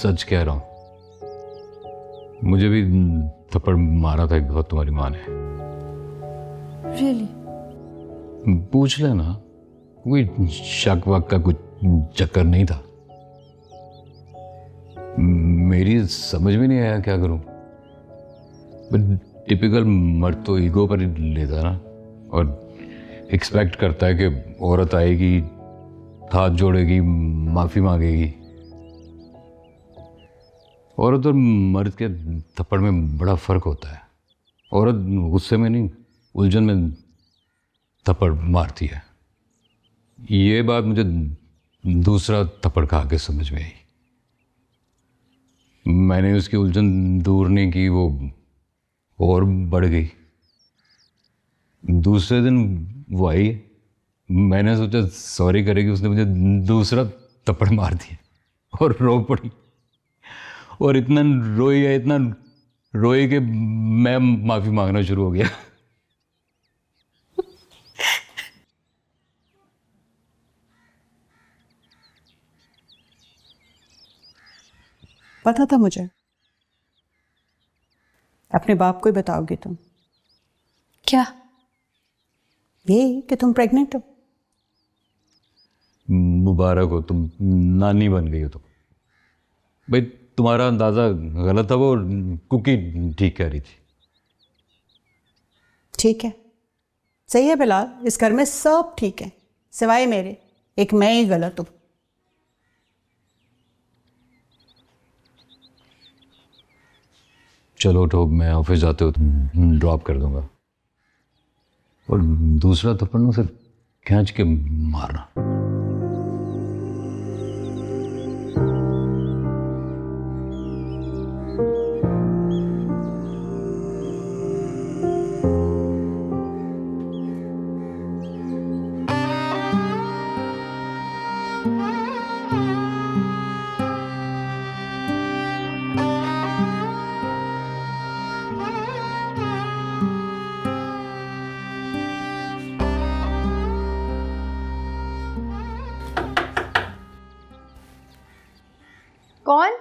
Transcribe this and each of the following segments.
सच कह रहा हूँ, मुझे भी थप्पड़ मारा था एक बहुत तुम्हारी माँ ने। Really? पूछ लेना, कोई शक वक का कुछ चक्कर नहीं था। मेरी समझ में नहीं आया क्या करूं। टिपिकल मर्द तो ईगो पर ही लेता ना, और एक्सपेक्ट करता है कि औरत आएगी, हाथ जोड़ेगी, माफी मांगेगी। औरत और मर्द के थप्पड़ में बड़ा फर्क होता है। औरत गुस्से में नहीं, उलझन में थप्पड़ मारती है। ये बात मुझे दूसरा थप्पड़ खा के समझ में आई। मैंने उसकी उलझन दूर नहीं की, वो और बढ़ गई। दूसरे दिन वो आई, मैंने सोचा सॉरी करेगी, उसने मुझे दूसरा थप्पड़ मार दिया और रो पड़ी। और इतना रोई है, इतना रोई कि मैं माफी मांगना शुरू हो गया। पता था मुझे, अपने बाप को ही बताओगी तुम। क्या? ये कि तुम प्रेग्नेंट हो। मुबारक हो, तुम नानी बन गई हो। तो भाई तुम्हारा अंदाजा गलत था, वो कुकी ठीक कह रही थी। ठीक है, सही है बिलाल, इस घर में सब ठीक है सिवाय मेरे, एक मैं ही गलत हूं। चलो उठो, मैं ऑफिस जाते हो ड्रॉप कर दूंगा। और दूसरा थप्पड़ ना सिर्फ खींच के मारना। कौन?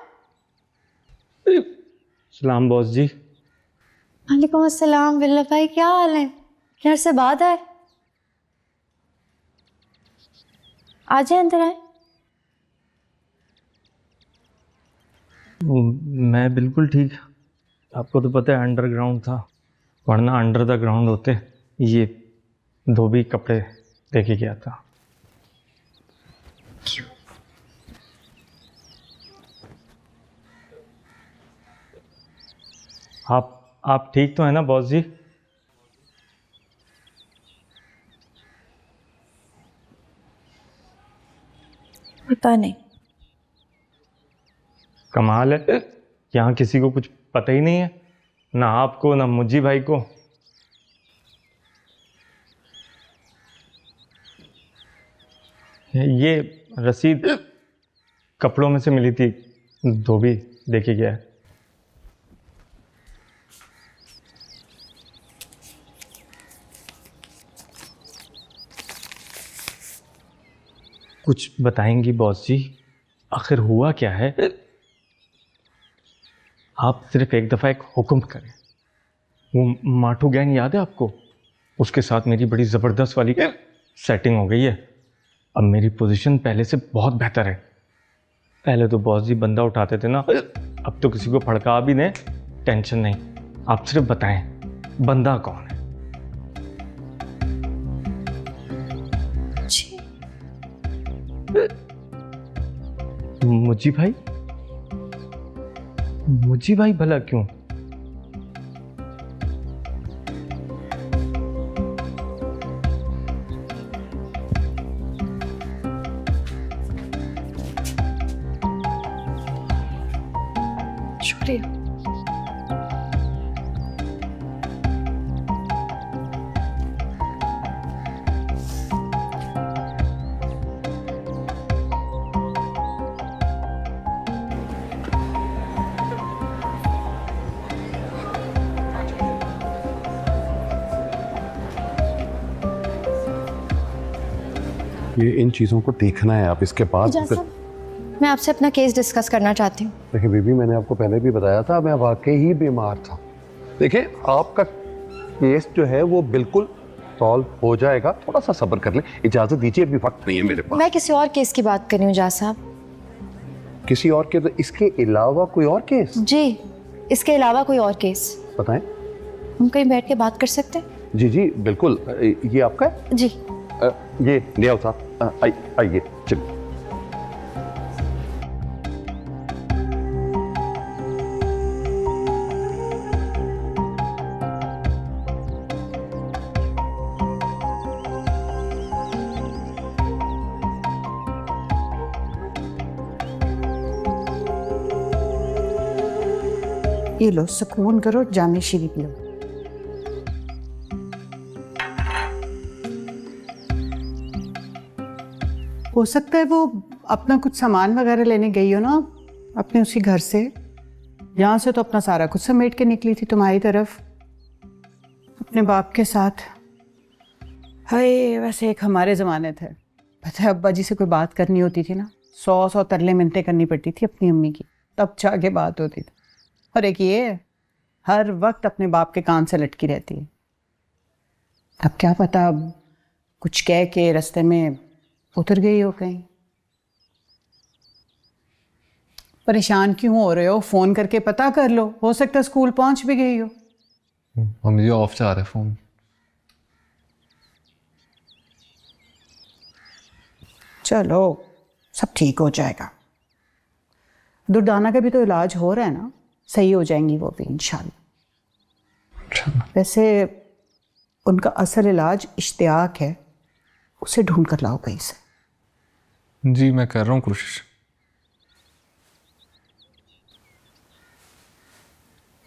सलाम बॉस जी। वालेकुम अस्सलाम। विल्ला भाई क्या हाल है? घर से बात है? आ जाए, अंदर आए। मैं बिल्कुल ठीक। आपको तो पता है अंडरग्राउंड था, वरना अंडर द ग्राउंड होते। ये धोबी कपड़े लेके गया था। क्यों? आप ठीक तो है ना बॉस जी? पता नहीं। कमाल है, यहाँ किसी को कुछ पता ही नहीं है, ना आपको ना मुज्जी भाई को। ये रसीद कपड़ों में से मिली थी, धोबी देके गया है। कुछ बताएंगी बॉस जी, आखिर हुआ क्या है? आप सिर्फ एक दफ़ा एक हुक्म करें। वो माठू गैंग याद है आपको? उसके साथ मेरी बड़ी ज़बरदस्त वाली सेटिंग हो गई है। अब मेरी पोजीशन पहले से बहुत बेहतर है। पहले तो बॉस जी बंदा उठाते थे ना, अब तो किसी को फड़का भी दें टेंशन नहीं। आप सिर्फ बताएं बंदा कौन है। मुज्जी भाई? मुज्जी भाई भला क्यों? शुक्रिया। ये इन चीज़ों को देखना है आप, इसके बाद इजाज़त? मैं आपसे अपना केस डिस्कस करना चाहती हूँ। देखिए बीबी, मैंने आपको पहले भी बताया था, मैं वाकई ही बीमार था। देखिए आपका केस जो है वो बिल्कुल सॉल्व हो जाएगा, थोड़ा सा सब्र कर ले। इजाजत दीजिए, अभी वक्त नहीं है मेरे पास। मैं किसी और केस की बात कर रही हूँ जाज साहब। किसी और के? तो इसके अलावा कोई और केस? जी, इसके अलावा कोई और केस। बताएं। हम कहीं बैठ के बात कर सकते हैं? जी जी बिल्कुल। ये आपका है? जी। ये लिया साहब, आइए चलिए। ये लो, सुकून करो, जामे शरीफ लो। हो सकता है वो अपना कुछ सामान वगैरह लेने गई हो ना, अपने उसी घर से। यहाँ से तो अपना सारा कुछ समेट के निकली थी तुम्हारी तरफ, अपने बाप के साथ। हाय, वैसे एक हमारे ज़माने थे, पता है अब्बा जी से कोई बात करनी होती थी ना, 100 तरले मिन्नतें करनी पड़ती थी अपनी अम्मी की, तब जाके बात होती थी। और एक ये हर वक्त अपने बाप के कान से लटकी रहती है। अब क्या पता, अब कुछ कह के रास्ते में उतर गई हो कहीं। परेशान क्यों हो रहे हो? फ़ोन करके पता कर लो, हो सकता है स्कूल पहुंच भी गई हो। मम्मी जी ऑफ जा रहा है फ़ोन। चलो सब ठीक हो जाएगा। दुर्दाना का भी तो इलाज हो रहा है ना, सही हो जाएंगी वो भी इंशाल्लाह। वैसे उनका असल इलाज इश्तियाक है, उसे ढूंढ कर लाओ कहीं से। जी मैं कर रहा हूँ कोशिश।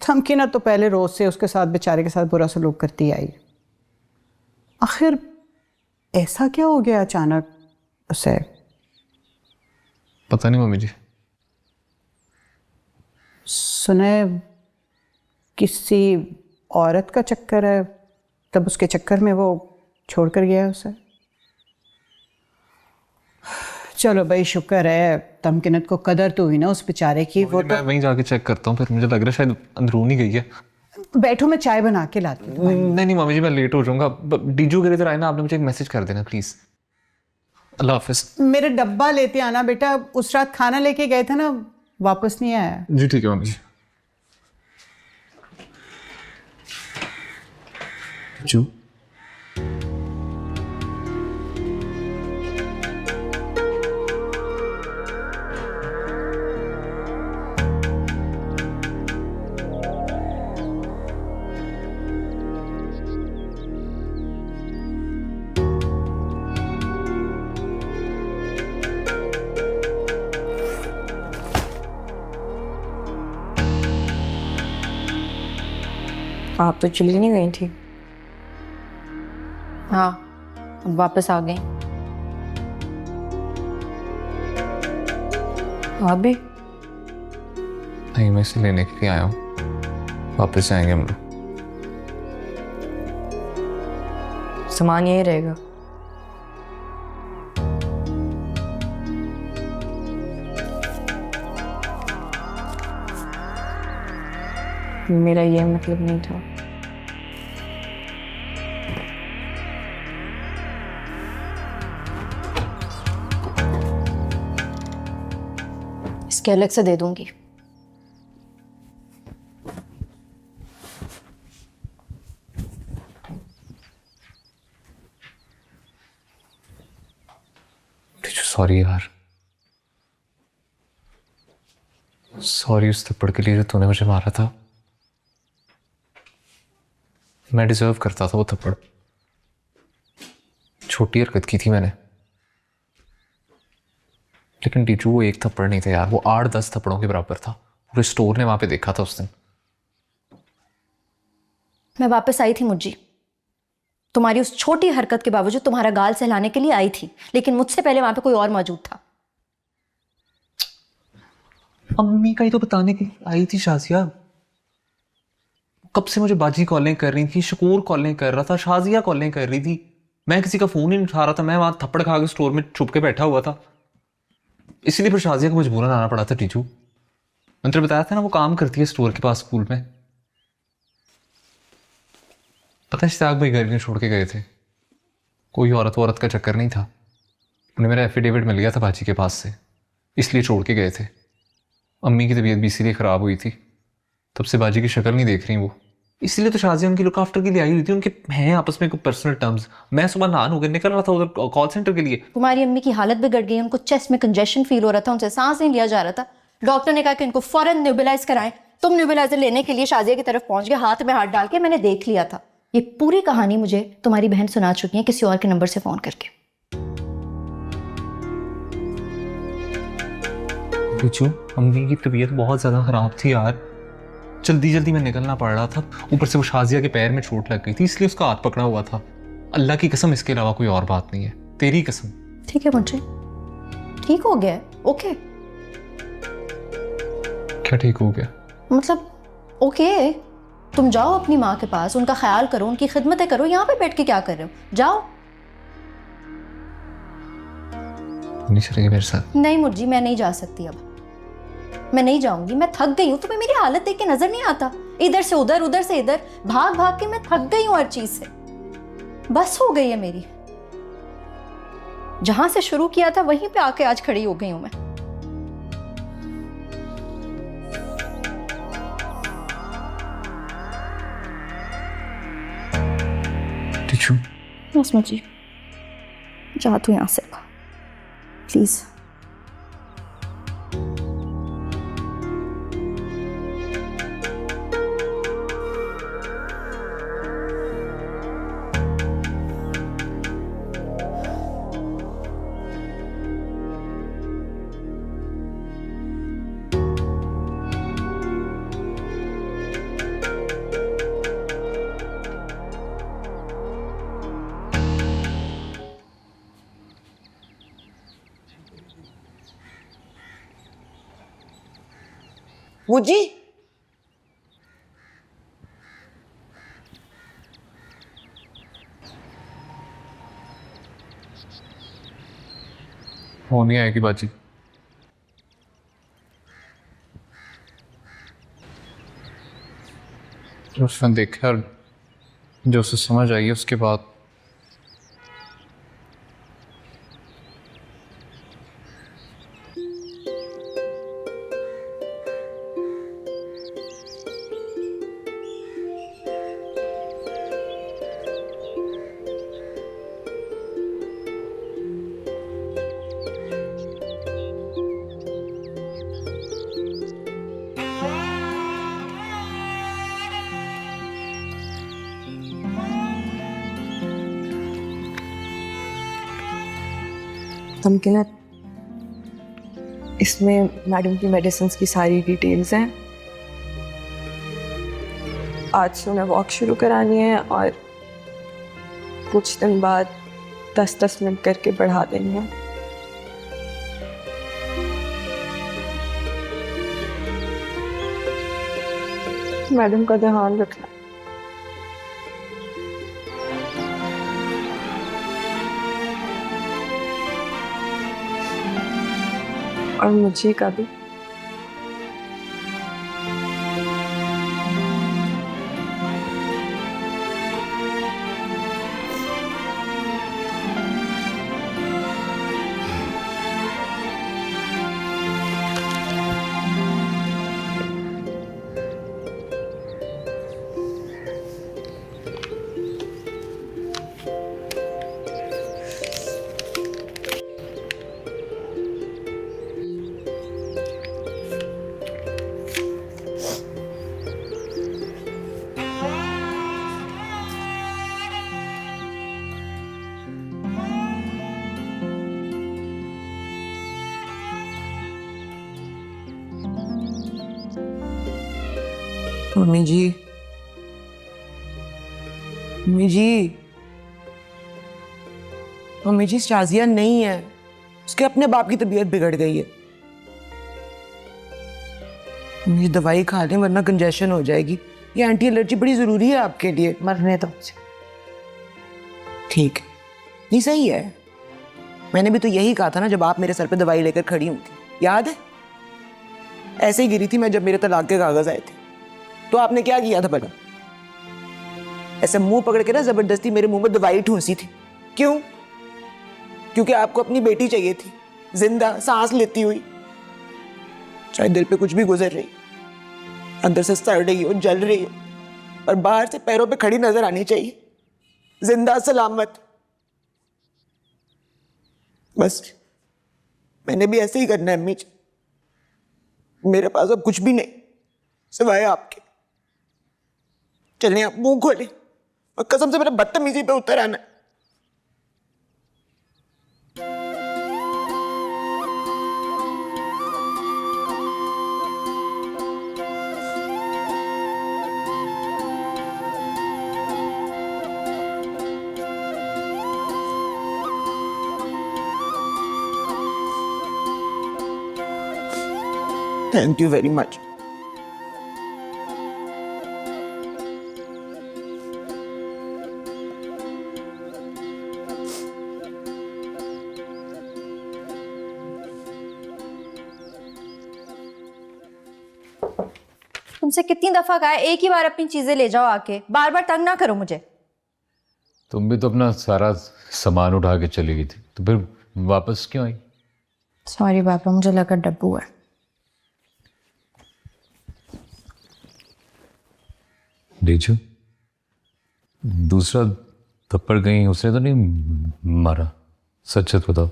थमकीना तो पहले रोज से उसके साथ, बेचारे के साथ बुरा सलूक करती आई। आखिर ऐसा क्या हो गया अचानक उसे? पता नहीं मम्मी जी। सुने किसी औरत का चक्कर है, तब उसके चक्कर में वो छोड़कर गया उसे। चलो भाई, शुक्र है तमकिनत को कदर तो हुई ना उस बेचारे की। वो मैं वहीं जाके चेक करता हूँ, फिर मुझे लग रहा है शायद अंदरूनी गई है। तो बैठो, मैं चाय बना के लाती हूँ। नहीं नहीं मम्मी जी, मैं लेट हो जाऊंगा। डीजू के इधर आए ना, आपने मुझे एक मैसेज कर देना प्लीज़। अल्लाह हाफिज। मेरे डब्बा लेते आना बेटा, उस रात खाना लेके गए थे ना, वापस नहीं आया। जी ठीक है मम्मी जी। जू आप तो चली नहीं गई थी। हाँ, अब वापस आ गई। आप भी? नहीं, मैं इसे लेने के लिए आया हूँ। वापस जाएंगे हम लोग। सामान यही रहेगा। मेरा ये मतलब नहीं था। इसके अलग से दे दूंगी। सॉरी यार, सॉरी उस थप्पड़ के लिए जो तूने मुझे मारा था। मैं डिजर्व करता था वो थप्पड़। छोटी हरकत की थी मैंने, लेकिन टीचू वो एक थप्पड़ नहीं था यार, वो 8-10 थप्पड़ों के बराबर था। पूरे स्टोर ने वहां पे देखा था उस दिन। मैं वापस आई थी मुज्जी, तुम्हारी उस छोटी हरकत के बावजूद तुम्हारा गाल सहलाने के लिए आई थी, लेकिन मुझसे पहले वहां पे कोई और मौजूद था। अम्मी का ही तो बताने की आई थी शाजिया। कब से मुझे बाजी कॉलें कर रही थी, शकूर कॉलें कर रहा था, शाजिया कॉलें कर रही थी। मैं किसी का फोन ही नहीं उठा रहा था। मैं वहां थप्पड़ खा के स्टोर में छुप के बैठा हुआ था। इसीलिए फिर शाजिया को मजबूरन आना पड़ा था टीचू। मैंने तेरे बताया था ना वो काम करती है स्टोर के पास स्कूल में। पता है इश्तियाक भाई घर नहीं छोड़ के गए थे, कोई औरत का चक्कर नहीं था। उन्हें मेरा एफिडेविट मिल गया था बाजी के पास से, इसलिए छोड़ के गए थे। अम्मी की तबीयत भी इसीलिए ख़राब हुई थी, तब से बाजी की शक्ल नहीं देख रही वो। इसलिए तो शाजिया उनकी लुक आफ्टर के लिए आई हुई थी। उनके हैं आपस में कोई पर्सनल टर्म्स। मैं सुबह नहा होकर निकल रहा था उधर कॉल सेंटर के लिए। तुम्हारी अम्मी की हालत बिगड़ गई, उनको चेस्ट में कंजेशन फील हो रहा था, उनसे सांस नहीं लिया जा रहा था। डॉक्टर ने कहा कि इनको फौरन न्यूबिलाइज कराएं। तुम न्यूबिलाइजर लेने के लिए शाजिया की तरफ पहुंच गए, हाथ में हाथ डाल के। मैंने देख लिया था। ये पूरी कहानी मुझे तुम्हारी बहन सुना चुकी है किसी और के नंबर से फ़ोन करके। टीचू अम्मी की तबीयत बहुत ज़्यादा ख़राब थी यार, जल्दी जल्दी में निकलना पड़ रहा था। ऊपर से वो शाजिया के पैर में चोट लग गई थी, इसलिए उसका हाथ पकड़ा हुआ था। अल्लाह की कसम इसके अलावा कोई और बात नहीं है, तेरी कसम। ठीक है मुझे ठीक हो गया, ओके। क्या ठीक हो गया? मतलब ओके, तुम जाओ अपनी माँ के पास, उनका ख्याल करो, उनकी खिदमतें करो। यहाँ पे बैठ के क्या कर रहे हो? जाओ। नहीं चलेगी मेरे साथ? नहीं मुर्जी, मैं नहीं जा सकती अब। मैं नहीं जाऊंगी, मैं थक गई हूँ। तुम्हें मेरी हालत देख के नजर नहीं आता? इधर से उधर, उधर से इधर भाग भाग के मैं थक गई हूँ हर चीज से। बस हो गई है मेरी। जहां से शुरू किया था वहीं पे आके आज खड़ी हो गई हूं मैं। टीचू बस मुझे जा तू यहां से प्लीज। मुझी हो नहीं आएगी बाजी। जो उसने देखा और जो उसे समझ आई उसके बाद तमकिनत, इसमें मैडम की मेडिसिन की सारी डिटेल्स हैं। आज से उन्हें वॉक शुरू करानी है और कुछ दिन बाद 10-10 मिनट करके बढ़ा देनी है। मैडम का ध्यान रखना। और मुझे का भी। मम्मी जी, मम्मी जी, मम्मी जी, शाजिया नहीं है, उसके अपने बाप की तबीयत बिगड़ गई है। मम्मी जी दवाई खा लें वरना कंजेशन हो जाएगी। ये एंटी एलर्जी बड़ी जरूरी है आपके लिए। मरने दो मुझे। ठीक है, नहीं सही है, मैंने भी तो यही कहा था ना जब आप मेरे सर पे दवाई लेकर खड़ी हुई थी, याद है? ऐसे ही गिरी थी मैं जब मेरे तलाक के कागज आए थे। तो आपने क्या किया था भला? ऐसे मुंह पकड़ के ना जबरदस्ती मेरे मुंह में दवाई ठूंसी थी। क्यों? क्योंकि आपको अपनी बेटी चाहिए थी, जिंदा सांस लेती हुई, चाहे दिल पे कुछ भी गुजर रही, अंदर से सड़ रही हो, जल रही हो, और बाहर से पैरों पे खड़ी नजर आनी चाहिए, जिंदा सलामत। बस मैंने भी ऐसे ही करना है अम्मी जी। मेरे पास अब कुछ भी नहीं सिवाय आपके। चलें आप मुंह खोलें और कसम से मेरे बदतमीजी पे उतर आना है। Thank you very much. तुमसे कितनी दफा कहा है एक ही बार अपनी चीजें ले जाओ आके, बार बार तंग ना करो मुझे। तुम भी तो अपना सारा सामान उठा के चली गई थी, तो फिर वापस क्यों आई? सॉरी पापा, मुझे लगा डब्बू है। रीचू, दूसरा थप्पड़ कहीं उसने तो नहीं मारा? सच सच बताओ।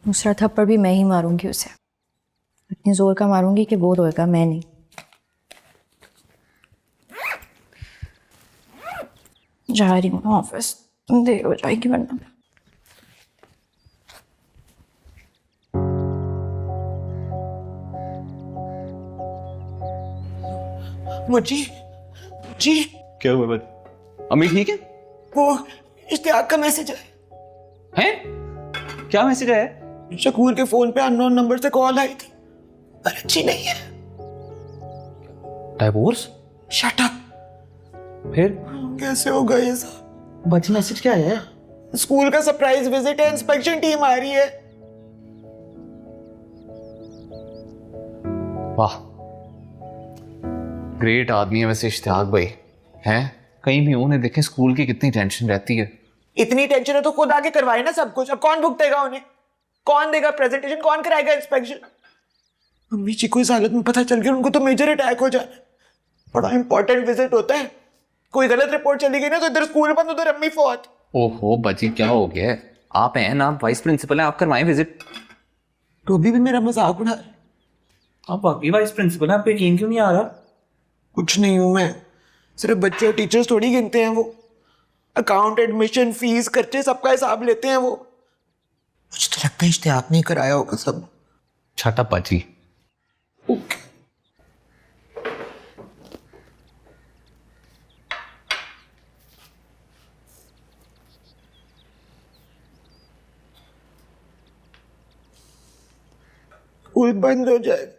दूसरा थप्पड़ भी मैं ही मारूंगी उसे, इतनी जोर का मारूंगी कि वो रोएगा, मैं नहीं। जा रही हूँ ऑफिस, देर हो जाएगी वरना। मुझी जी, क्या हुआ बस? अम्मी ठीक है? वो इश्तियाक का मैसेज है। हैं? क्या मैसेज है? शकूर के फोन पे अननोन नंबर से कॉल आई थी, पर अच्छी नहीं है। डाइवोर्स? Shut up. फिर कैसे होगा ये सब? बच मैसेज क्या है? स्कूल का सरप्राइज विजिट है, इंस्पेक्शन टीम आ रही है। वाह, ग्रेट आदमी है वैसे इश्तियाक भाई। हैं, कहीं भी उन्हें देखे स्कूल की कितनी टेंशन रहती है। इतनी टेंशन है तो खुद आके करवाए ना सब कुछ। अब कौन भुगतेगा उन्हें? कौन देगा प्रेजेंटेशन? कौन कराएगा इंस्पेक्शन? मम्मी जी को इस हालत में पता चल गया उनको तो मेजर अटैक हो जाना। बड़ा इंपॉर्टेंट विजिट होता है, कोई गलत रिपोर्ट चली गई ना तो इधर स्कूल बंद, उधर अम्मी फौत। ओहो बच्ची, क्या हो गया है? आप हैं ना, वाइस प्रिंसिपल हैं, आप करवाएं विजिट। तो अभी भी मेरा मजाक उड़ा रहे। आप वाकई वाइस प्रिंसिपल हैं, आपको यकीन क्यों नहीं आ रहा? कुछ नहीं हूं मैं, सिर्फ बच्चे और टीचर्स थोड़ी गिनते हैं। वो अकाउंट, एडमिशन, फीस, खर्चे सबका हिसाब लेते हैं वो। मुझे तो लगता है इश्तियाक नहीं कराया होगा सब। छटा बच्ची। ओके। स्कूल बंद हो जाएगा,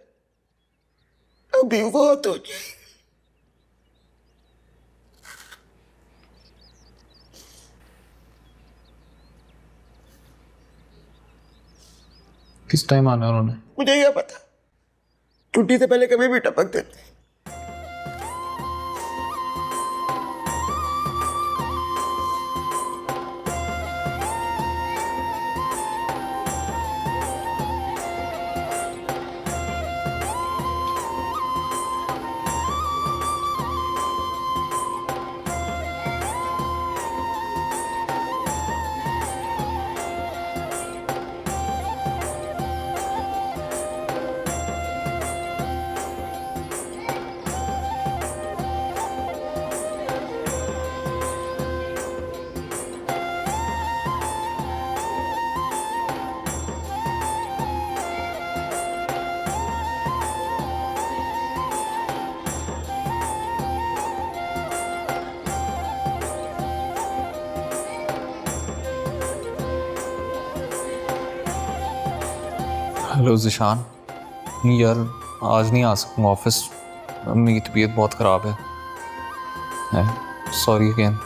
अभी बहुत हो जाएगी। किस टाइम आना है उन्होंने? मुझे क्या पता, छुट्टी से पहले कभी भी टपक देते हैं। हेलो ज़िशान, यार आज नहीं आ सकूँगा ऑफिस, मेरी तबीयत बहुत ख़राब है। Sorry again.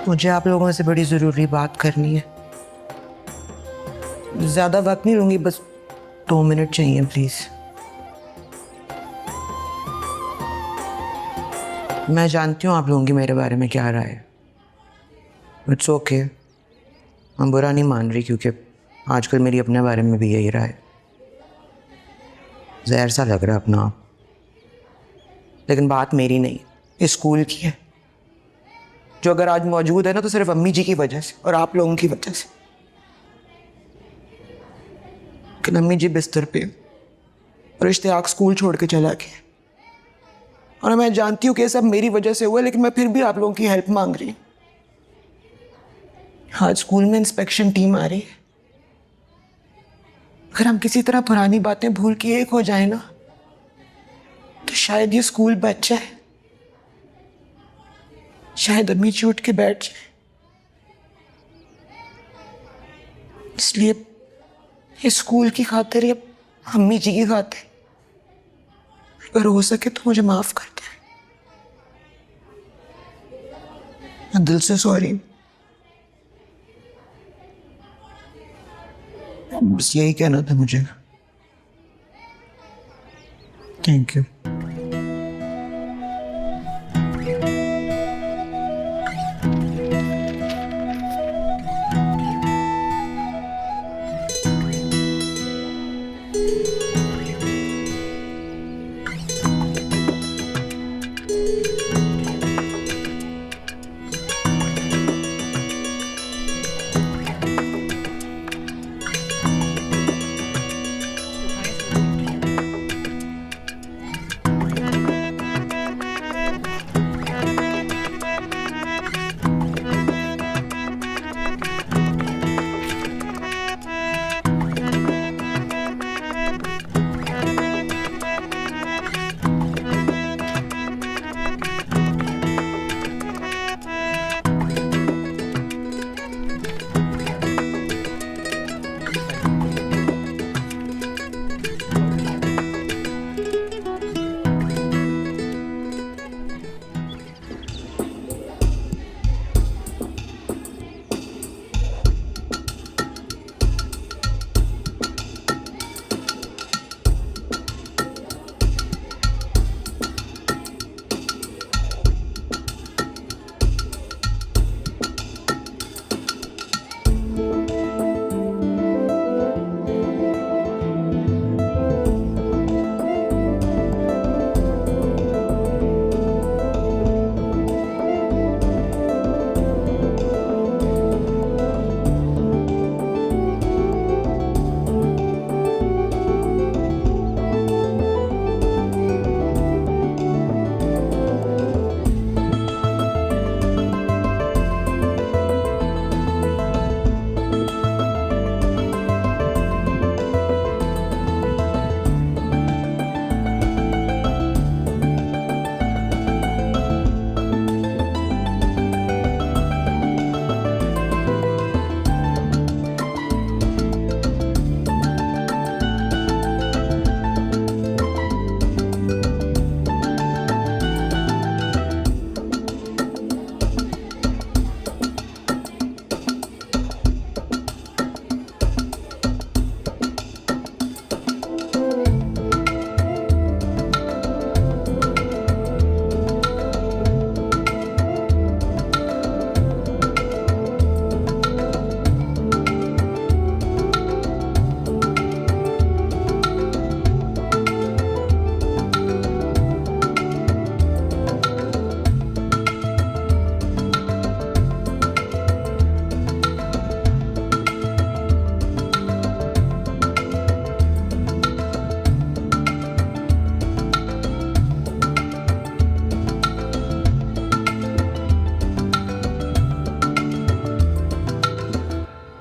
मुझे आप लोगों से बड़ी ज़रूरी बात करनी है। ज़्यादा वक्त नहीं लूँगी, बस 2 मिनट चाहिए प्लीज़। मैं जानती हूँ आप लोगों की मेरे बारे में क्या राय है। इट्स ओके, मैं बुरा नहीं मान रही, क्योंकि आजकल मेरी अपने बारे में भी यही राय है। जहर सा लग रहा है अपना आप, लेकिन बात मेरी नहीं, इस स्कूल की है, जो अगर आज मौजूद है ना तो सिर्फ अम्मी जी की वजह से और आप लोगों की वजह से। लेकिन अम्मी जी बिस्तर पे और इश्तियाक स्कूल छोड़ के चला गया, और मैं जानती हूँ कि ये सब मेरी वजह से हुआ, लेकिन मैं फिर भी आप लोगों की हेल्प मांग रही हूँ। आज स्कूल में इंस्पेक्शन टीम आ रही है। अगर हम किसी तरह पुरानी बातें भूल के एक हो जाए ना, तो शायद ये स्कूल बच जाए, शायद अम्मी जी उठ के बैठ जाए। इसलिए इस स्कूल की खातिर या अम्मी जी की खातिर अगर हो सके तो मुझे माफ कर दे। मैं दिल से सॉरी। बस यही कहना था मुझे। Thank you.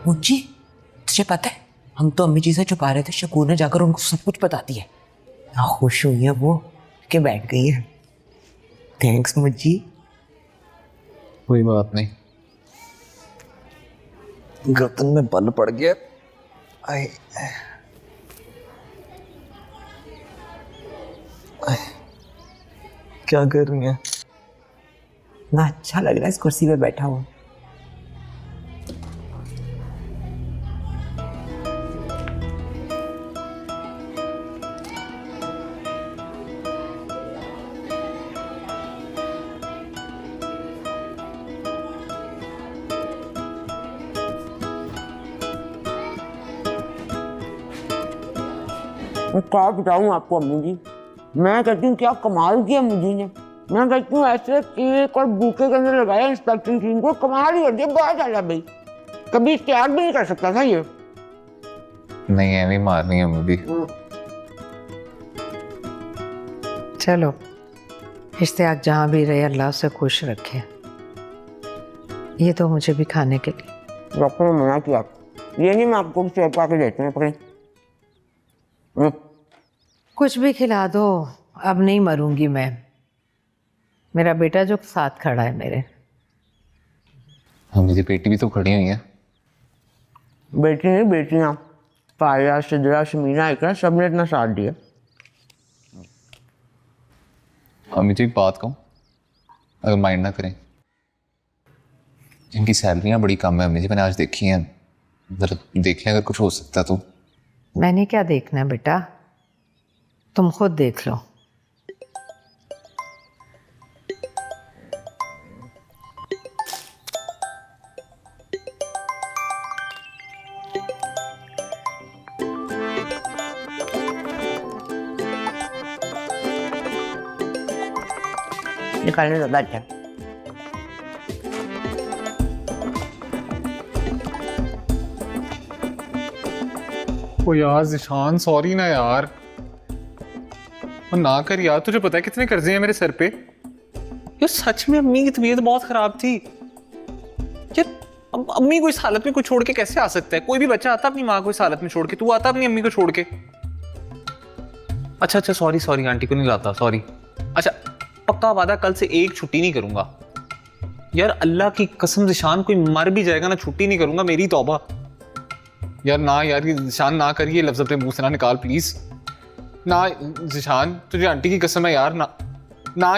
मुझे तुझे पता है, हम तो अम्मी जी से छुपा रहे थे, शकूर ने जाकर उनको सब कुछ बता दिया। ना खुश हुई है वो कि बैठ गई है। थैंक्स मुझी। कोई बात नहीं। गर्दन में बल पड़ गया। आए क्या कर रही हैं? ना अच्छा लग रहा है इस कुर्सी पे बैठा हुआ। मैं क्या बताऊँ आपको अम्मी जी, मैं कहती हूँ क्या कमाल किया अम्मी जी ने। मैं कहती हूँ ऐसे केक और बुके के अंदर लगाया इंस्पेक्शन टीम को, कमाल ही कर दिया। बहुत ज्यादा भाई, कभी इश्तेहार भी नहीं कर सकता था ये। नहीं ऐਵੇਂ मारनी है मुझे। चलो इश्तियाक जहाँ भी रहे अल्लाह से खुश रखे। ये तो मुझे भी खाने के लिए। डॉक्टर ने मना किया, ये नहीं मैं आपको सेब पा के देते हैं, पकड़े। कुछ भी खिला दो, अब नहीं मरूंगी मैं। मेरा बेटा जो साथ खड़ा है मेरे। हाँ मेरी बेटी भी तो खड़ी हुई है। बेटी नहीं बेटियाँ, पाया, सिद्रा, शमीना, इकरा, सबने इतना साथ दिया। अम्मी जी एक बात कहूँ, अगर माइंड ना करें, इनकी सैलरियाँ बड़ी कम है अम्मी जी, मैंने आज देखी हैं। जरा देख लें अगर कुछ हो सकता तो। मैंने क्या देखना है बेटा, तुम खुद देख लो। निकालने ज़्यादा अच्छा। ओ यार जिशान सॉरी ना यार, और ना कर यार, तुझे पता है कितने कर्जे हैं मेरे सर पे यार। सच में अम्मी की तबीयत बहुत खराब थी यार। अब अम्मी को इस हालत में कोई छोड़ के कैसे आ सकता है? कोई भी बच्चा आता अपनी माँ को इस हालत में छोड़ के? तू आता अपनी अम्मी को छोड़ के? अच्छा सॉरी सॉरी, आंटी को नहीं लाता, सॉरी। अच्छा पक्का वादा, कल से एक छुट्टी नहीं करूंगा यार। अल्लाह की कसम जिशान, कोई मर भी जाएगा ना, छुट्टी नहीं करूंगा, मेरी तौबा यार। ना यार ये जिशान ना करिए, लफ्ज़ अपने मुंह से ना निकाल प्लीज ना। जिशान तुझे आंटी की कसम है यार, ना ना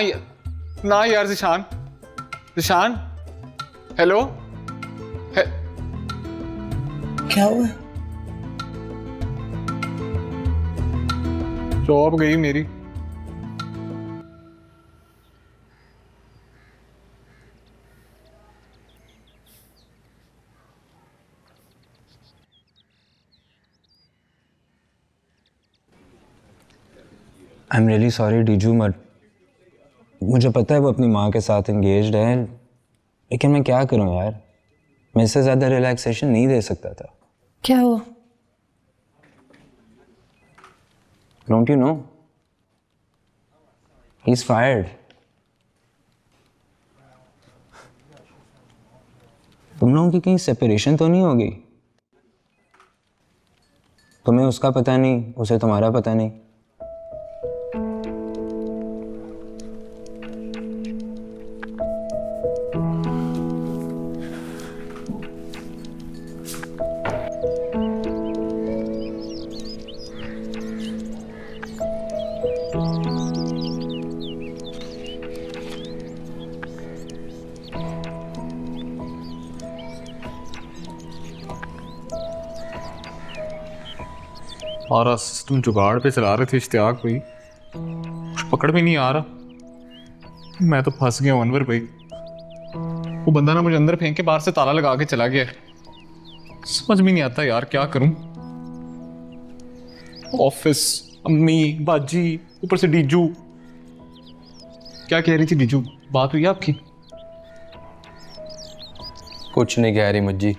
ना यार। जिशान जिशान हेलो क्या हुआ? जॉब गई मेरी। I am really sorry Diju, but मुझे पता है वो अपनी माँ के साथ इंगेज्ड है, लेकिन मैं क्या करूँ यार, मैं इससे ज़्यादा रिलैक्सेशन नहीं दे सकता था। क्या हुआ? Don't you know, he is fired. तुम लोगों की कहीं सेपरेशन तो नहीं हो गई? तुम्हें उसका पता नहीं, उसे तुम्हारा पता नहीं। सारा सिस्टम जुगाड़ पे चला रहे थे इश्तियाक भाई, कुछ पकड़ में नहीं आ रहा। मैं तो फंस गया हूं अनवर भाई। वो बंदा ना मुझे अंदर फेंक के बाहर से ताला लगा के चला गया। समझ में नहीं आता यार क्या करूं। ऑफिस, अम्मी, बाजी, ऊपर से डीजू। क्या कह रही थी डीजू, बात हुई आपकी? कुछ नहीं कह रही मुझी,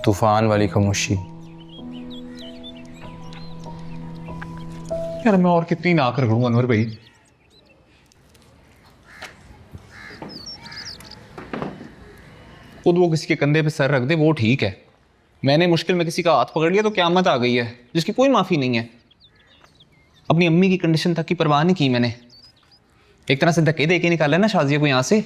तूफान वाली खामोशी। यार मैं और कितनी ना कर करूं अनवर भाई। खुद वो किसी के कंधे पे सर रख दे वो ठीक है, मैंने मुश्किल में किसी का हाथ पकड़ लिया तो क़यामत आ गई है, जिसकी कोई माफ़ी नहीं है। अपनी अम्मी की कंडीशन तक की परवाह नहीं की मैंने। एक तरह से धक्के दे के निकाला ना शाजिया को यहाँ से।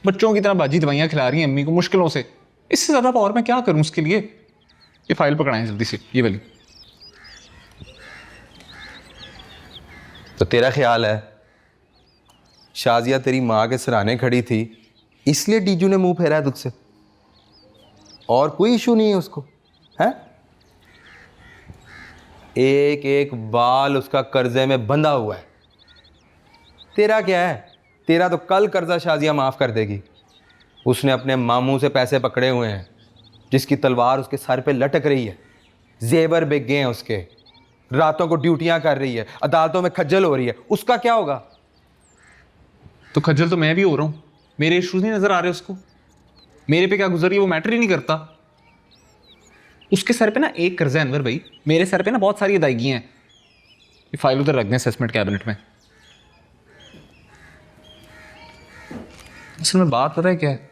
बच्चों की तरह बाजी दवाइयाँ खिला रही हैं अम्मी को मुश्किलों से। इससे ज़्यादा पावर मैं क्या करूँ उसके लिए? ये फाइल पकड़ाएं जल्दी से, ये वाली। तो तेरा ख्याल है शाजिया तेरी माँ के सराहने खड़ी थी इसलिए डीजू ने मुंह फेरा है तुझसे, और कोई इशू नहीं है उसको? है एक एक बाल उसका कर्जे में बंधा हुआ है। तेरा क्या है? तेरा तो कल कर्जा शाजिया माफ़ कर देगी। उसने अपने मामू से पैसे पकड़े हुए हैं जिसकी तलवार उसके सर पे लटक रही है, जेवर बिक गए हैं उसके, रातों को ड्यूटियां कर रही है, अदालतों में खज्जल हो रही है। उसका क्या होगा? तो खज्जल तो मैं भी हो रहा हूँ, मेरे इश्यूज नहीं नजर आ रहे उसको। मेरे पे क्या गुजर रही है वो मैटर ही नहीं करता। उसके सर पे ना एक कर्जा है अनवर भाई, मेरे सर पे ना बहुत सारी अदायगियां हैं। ये फाइल उधर रख दें असेसमेंट कैबिनेट में। असल में बात पता है क्या है,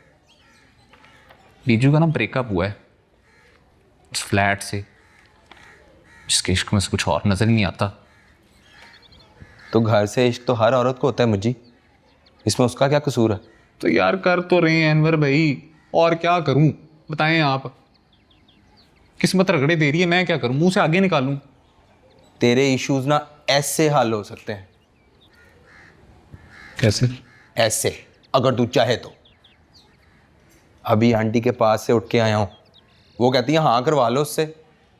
बीजू का ना ब्रेकअप हुआ है उस फ्लैट से जिसके इश्क में से कुछ और नजर ही नहीं आता। तो घर से इश्क तो हर औरत को होता है मुझी, इसमें उसका क्या कसूर है? तो यार कर तो रहे हैं अनवर भाई, और क्या करूं बताएं आप। किस्मत रगड़े दे रही है, मैं क्या करूं, मुंह से आगे निकालूं? तेरे इश्यूज ना ऐसे हल हो सकते हैं। कैसे? ऐसे, अगर तू चाहे तो। अभी आंटी के पास से उठ के आया हूं, वो कहती है हाँ करवा लो उससे।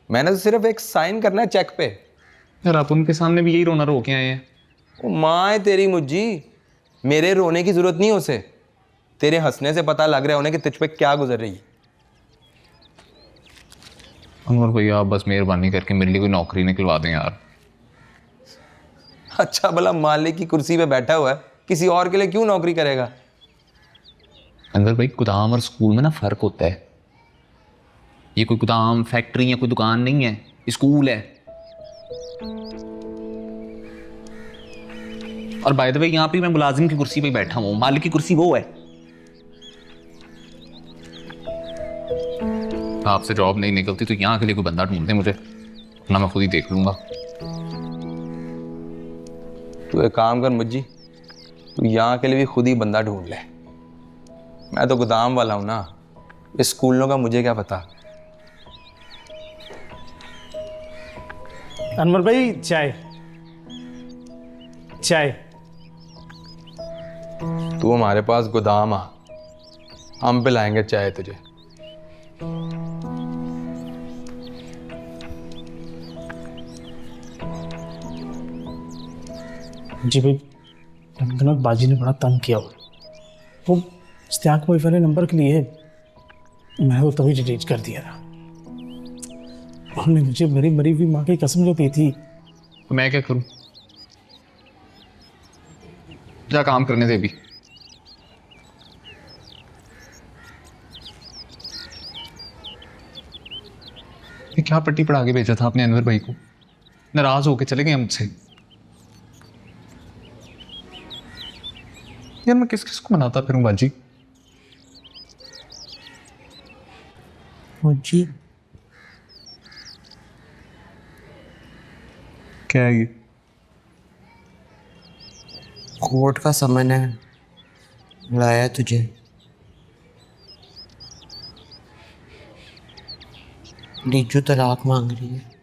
मैंने तो सिर्फ एक साइन करना है चेक पे। यार आप उनके सामने भी यही रोना रो के आए हैं। वो माँ है तेरी मुज्जी, मेरे रोने की जरूरत नहीं उसे। तेरे हंसने से पता लग रहा है उन्हें कि तुझ पे क्या गुजर रही है। अनवर भैया आप बस मेहरबानी करके मेरे लिए कोई नौकरी निकलवा दें यार। अच्छा भला मालिक की कुर्सी पे बैठा हुआ है, किसी और के लिए क्यों नौकरी करेगा? अनवर भाई गोदाम और स्कूल में ना फर्क होता है। ये कोई गोदाम फैक्ट्री या कोई दुकान नहीं है, स्कूल है। और बाय द वे यहाँ पे मैं मुलाजिम की कुर्सी पे बैठा हूँ, मालिक की कुर्सी वो है। आपसे जॉब नहीं निकलती तो यहाँ के लिए कोई बंदा ढूंढ दे मुझे, ना मैं खुद ही देख लूंगा। तू एक काम कर मुज्जी, तू यहाँ के लिए भी खुद ही बंदा ढूंढ ले। मैं तो गोदाम वाला हूँ ना, इस स्कूलों का मुझे क्या पता। अनवर भाई चाय चाय। तू हमारे पास गोदाम आ, हम पिलाएंगे चाय तुझे। जी भाई, रंगनाथ बाजी ने बड़ा तंग किया हुआ। वो इस्तेआक बॉय वाले नंबर के लिए मैं तो तभी डिलीट कर दिया था। उन्होंने मुझे मेरी मरी हुई माँ की कसम जो दी थी। तो मैं क्या करूं? जा काम करने दे भी। ये क्या पट्टी पढ़ा के भेजा था आपने अनवर भाई को? नाराज होके चले गए मुझसे। यार मैं किस किस को मनाता फिरूं बाजी? जी क्या है ये? कोर्ट का समन है, लाया तुझे। डीजू तलाक मांग रही है।